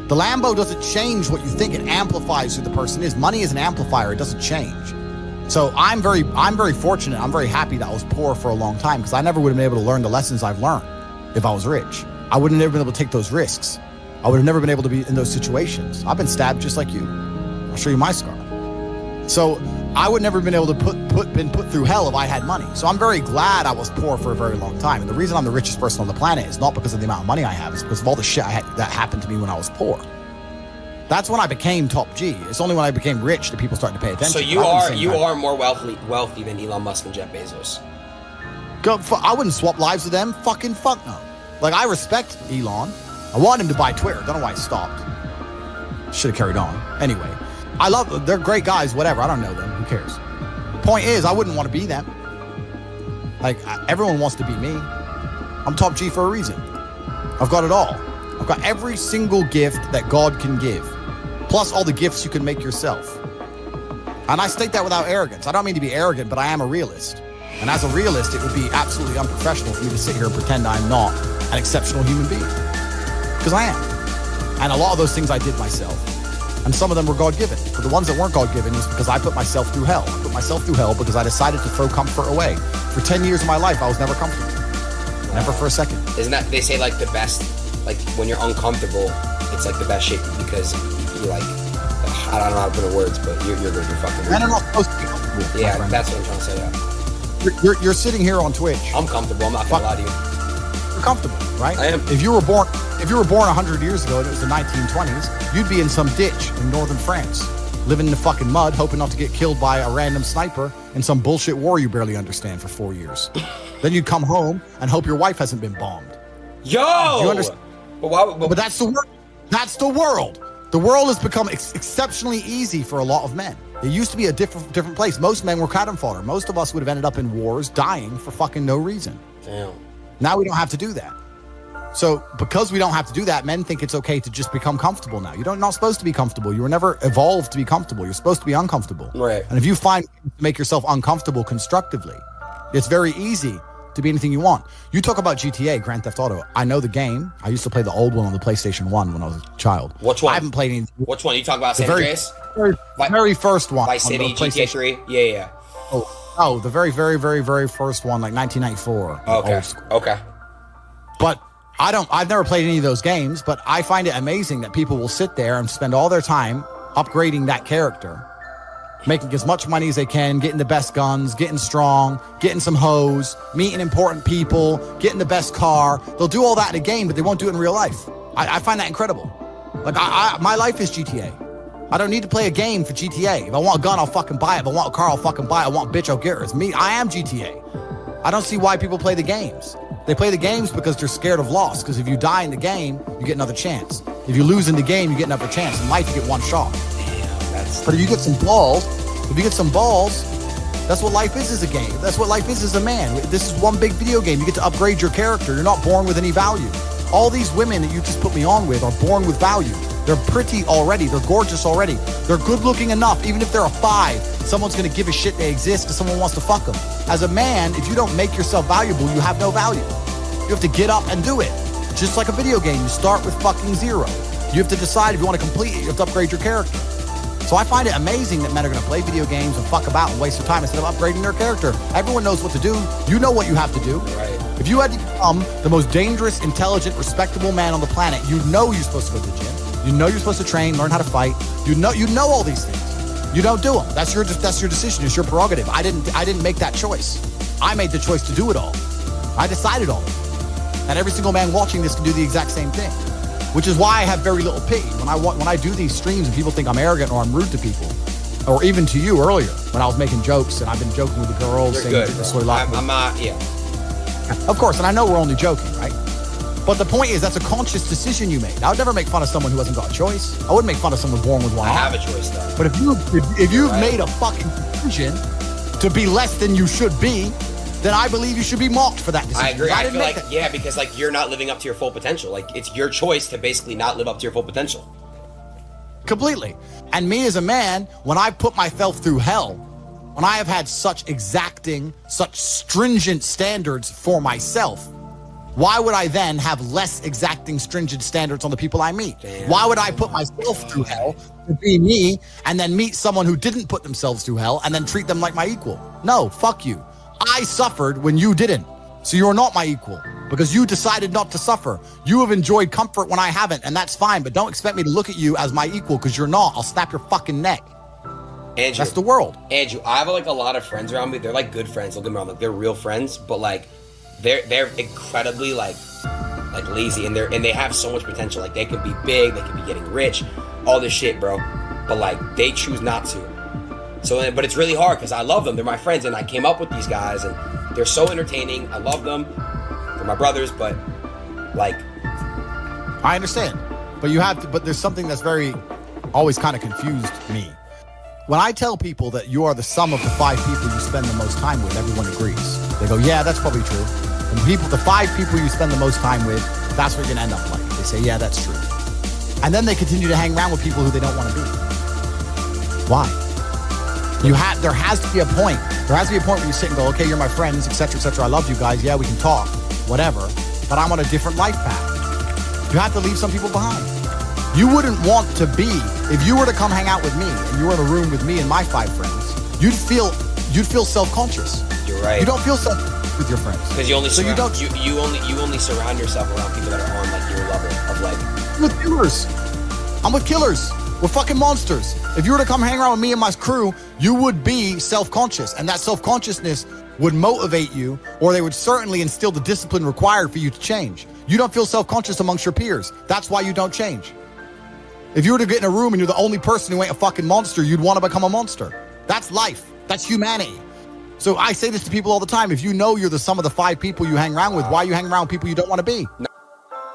The Lambo doesn't change what you think. It amplifies who the person is. Money is an amplifier. It doesn't change. So I'm very fortunate. I'm very happy that I was poor for a long time, because I never would have been able to learn the lessons I've learned if I was rich. I would have never been able to take those risks. I would have never been able to be in those situations. I've been stabbed just like you. I'll show you my scar. So I would never have been able to been put through hell if I had money. So I'm very glad I was poor for a very long time. And the reason I'm the richest person on the planet is not because of the amount of money I have. It's because of all the shit that happened to me when I was poor. That's when I became top G. It's only when I became rich that people started to pay attention. So you are more wealthy than Elon Musk and Jeff Bezos. I wouldn't swap lives with them. Fucking fuck no. Like, I respect Elon. I want him to buy Twitter. Don't know why he stopped. Should have carried on. Anyway, I love them. They're great guys, whatever. I don't know them. Who cares? Point is, I wouldn't want to be them. Like, everyone wants to be me. I'm top G for a reason. I've got it all. I've got every single gift that God can give, plus all the gifts you can make yourself. And I state that without arrogance. I don't mean to be arrogant, but I am a realist. And as a realist, it would be absolutely unprofessional for me to sit here and pretend I'm not an exceptional human being. Because I am. And a lot of those things I did myself. And some of them were God-given. But the ones that weren't God-given is because I put myself through hell. I put myself through hell because I decided to throw comfort away. For 10 years of my life, I was never comfortable. Never for a second. Isn't that, they say, like, the best, like, when you're uncomfortable, it's, like, the best shape because you're, like, I don't know how to put it in words, but you're fucking weird. Men are not supposed to be comfortable. Yeah, that's what I'm trying to say, yeah. You're sitting here on Twitch. I'm comfortable, I'm not gonna lie to you. You're comfortable, right? I am. If you were born 100 years ago and it was the 1920s, you'd be in some ditch in northern France, living in the fucking mud, hoping not to get killed by a random sniper in some bullshit war you barely understand for 4 years. Then you'd come home and hope your wife hasn't been bombed. Yo! You understand? But that's the world. That's the world. The world has become exceptionally easy for a lot of men. It used to be a different place. Most men were cannon fodder. Most of us would have ended up in wars, dying for fucking no reason. Damn. Now we don't have to do that. So because we don't have to do that, men think it's okay to just become comfortable now. You're not supposed to be comfortable. You were never evolved to be comfortable. You're supposed to be uncomfortable. Right. And if you find to make yourself uncomfortable constructively, it's very easy to be anything you want. You talk about GTA, Grand Theft Auto. I know the game. I used to play the old one on the PlayStation 1 when I was a child. Which one? I haven't played any. Which one? You talk about San Andreas? Very first one. Vice City, GTA 3? Yeah. Oh, the very, very, very, very first one, like 1994. Okay. Old school. Okay. But I've never played any of those games, but I find it amazing that people will sit there and spend all their time upgrading that character, making as much money as they can, getting the best guns, getting strong, getting some hoes, meeting important people, getting the best car. They'll do all that in a game, but they won't do it in real life. I find that incredible. Like, my life is GTA. I don't need to play a game for GTA. If I want a gun, I'll fucking buy it. If I want a car, I'll fucking buy it. I want a bitch, I'll get her. It's me. I am GTA. I don't see why people play the games. They play the games because they're scared of loss. Because if you die in the game, you get another chance. If you lose in the game, you get another chance. In life, you get one shot. But if you get some balls, that's what life is as a game. That's what life is as a man. This is one big video game. You get to upgrade your character. You're not born with any value. All these women that you just put me on with are born with value. They're pretty already. They're gorgeous already. They're good looking enough. Even if they're a 5, someone's going to give a shit they exist because someone wants to fuck them. As a man, if you don't make yourself valuable, you have no value. You have to get up and do it. Just like a video game, you start with fucking 0. You have to decide if you want to complete it. You have to upgrade your character. So I find it amazing that men are going to play video games and fuck about and waste their time instead of upgrading their character. Everyone knows what to do. You know what you have to do. Right. If you had to become the most dangerous, intelligent, respectable man on the planet, you know you're supposed to go to the gym. You know you're supposed to train, learn how to fight. You know all these things. You don't do them. That's your decision. It's your prerogative. I didn't make that choice. I made the choice to do it all. I decided all. And every single man watching this can do the exact same thing. Which is why I have very little pity. When I do these streams and people think I'm arrogant or I'm rude to people, or even to you earlier when I was making jokes and I've been joking with the girls. You're saying, good. I'm not, yeah. Of course, and I know we're only joking, right? But the point is, that's a conscious decision you made. I would never make fun of someone who hasn't got a choice. I wouldn't make fun of someone born with one arm. I have a choice, though. But if you've made a fucking decision to be less than you should be, then I believe you should be mocked for that decision. I agree. I feel like, yeah, because like you're not living up to your full potential. Like it's your choice to basically not live up to your full potential. Completely. And me as a man, when I put myself through hell, when I have had such exacting, such stringent standards for myself, Why would I then have less exacting, stringent standards on the people I meet? Damn. Why would I put myself through hell to be me and then meet someone who didn't put themselves through hell and then treat them like my equal? No, fuck you. I suffered when you didn't. So you're not my equal because you decided not to suffer. You have enjoyed comfort when I haven't, and that's fine, but don't expect me to look at you as my equal because you're not. I'll snap your fucking neck. Andrew, that's the world. Andrew, I have like a lot of friends around me. They're like good friends. Don't get me wrong, like they're real friends, but like they're incredibly like lazy, and they have so much potential. Like they could be big, they could be getting rich, all this shit, bro. But like they choose not to. So, but it's really hard because I love them. They're my friends, and I came up with these guys, and they're so entertaining. I love them. They're my brothers, but like I understand, but you have to. But there's something that's very always kind of confused me. When I tell people that you are the sum of the 5 people you spend the most time with, everyone agrees. They go, yeah, that's probably true. And the 5 people you spend the most time with, that's what you're gonna end up like. They say, yeah, that's true. And then they continue to hang around with people who they don't want to be. Why? There has to be a point. There has to be a point where you sit and go, okay, you're my friends, etc., etc. I love you guys. Yeah, we can talk, whatever. But I'm on a different life path. You have to leave some people behind. You wouldn't want to be, if you were to come hang out with me and you were in a room with me and my 5 friends, you'd feel self-conscious. You're right. You don't feel self-conscious with your friends. Because you only you only surround yourself around people that are on like your level of like. I'm with killers. I'm with killers. We're fucking monsters. If you were to come hang around with me and my crew, you would be self-conscious, and that self-consciousness would motivate you, or they would certainly instill the discipline required for you to change. You don't feel self-conscious amongst your peers. That's why you don't change. If you were to get in a room and you're the only person who ain't a fucking monster, you'd want to become a monster. That's life. That's humanity. So I say this to people all the time. If you know you're the sum of the 5 people you hang around with, why are you hanging around with people you don't want to be?